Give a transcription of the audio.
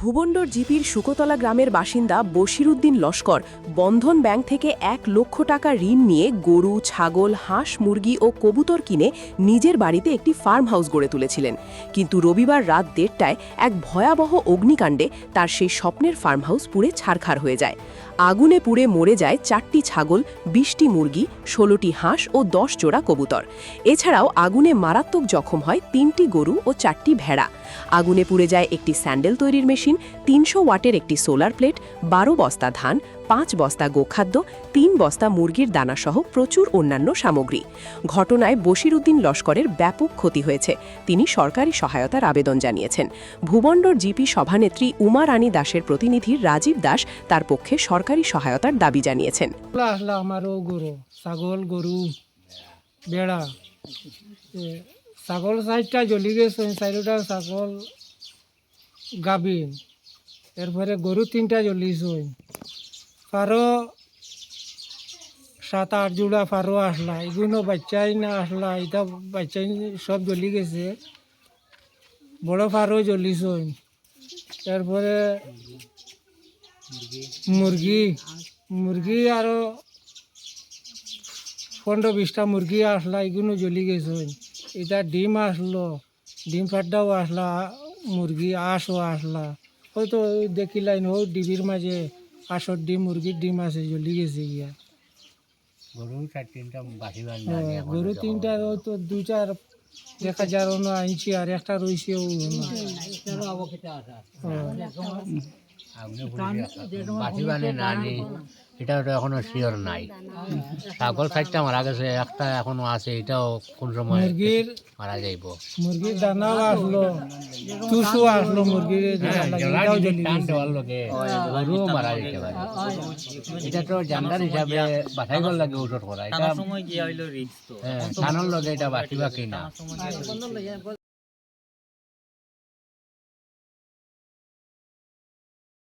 ভুবন্ডর জিপির শুকতলা গ্রামের বাসিন্দা বশিরউদ্দিন লস্কর বন্ধন ব্যাংক থেকে ১ লক্ষ টাকা ঋণ নিয়ে গরু, ছাগল, হাঁস, মুরগি ও কবুতর কিনে নিজের বাড়িতে একটি ফার্ম হাউস গড়ে তুলেছিলেন। কিন্তু রবিবার রাত ১:৩০টায় এক ভয়াবহ অগ্নিকাণ্ডে তার সেই স্বপ্নের ফার্ম হাউস পুড়ে ছারখার হয়ে যায়। আগুনে পুড়ে মরে যায় ৪টি ছাগল, ২০টি মুরগি, ১৬টি হাঁস ও ১০ জোড়া কবুতর। এছাড়াও আগুনে মারাত্মক জখম হয় ৩টি গরু ও ৪টি ভেড়া। আগুনে পুড়ে যায় একটি স্যান্ডেল তৈরির মেশিন, ৩০০ ওয়াটের একটি সোলার প্লেট, ১২ বস্তা ধান, ৫ বস্তা গোখাদ্য, ৩ বস্তা মুরগির দানাসহ প্রচুর অন্যান্য সামগ্রী। ঘটনায় বশিরউদ্দিন লস্করের ব্যাপক ক্ষতি হয়েছে। তিনি সরকারি সহায়তার আবেদন জানিয়েছেন। ভুবন্ডর জিপি সভানেত্রী উমা রানী দাসের প্রতিনিধি রাজীব দাস তার পক্ষে সরকারি সহায়তার দাবি জানিয়েছেন। আমারও গরু, ছাগল, গরু, বেড়া, ছাগল ৪টা জ্বলি গেছে, ৪টা ছাগল গাভিন, এরপরে গরু 3টা জ্বলিছে, ফারো ৭-৮ জোড়া ফারো আসলা, এগুলো বাচ্চাই না আসলা, এটা বাচ্চাই সব জ্বলি গেছে। বড় ফারো জ্বলিছে, তারপরে মুরগি আরো ১৫-২০টা মুরগি আসলা, এগুলো জ্বলি গেছে। এটা ডিম আসলো, ডিম ফাড্ডাও আসলা, মুরগি আঁশও আসলা, হয়তো দেখিলাইন হোক ডিবির মাঝে আঁশর ডিম, মুরগির ডিম আছে, জ্বলি গেছে গিয়া। গরু 3টা হয়তো 2-4 দেখা যার আনছি, আর একটা রয়েছে। এটা এখনো শিওর নাই। ছাগল 4টা মারা গেছে, একটা এখনো আছে, এটাও কোন সময় মারা যাইব। মুরগির দানাও আসলো, তুষও আসলো, মুরগির গরুও মারা যেতে পারে। এটা তো জান্ডার হিসাবে বাছাই করার লাগে ওষুধ করা, এটা লগে এটা বাকি না।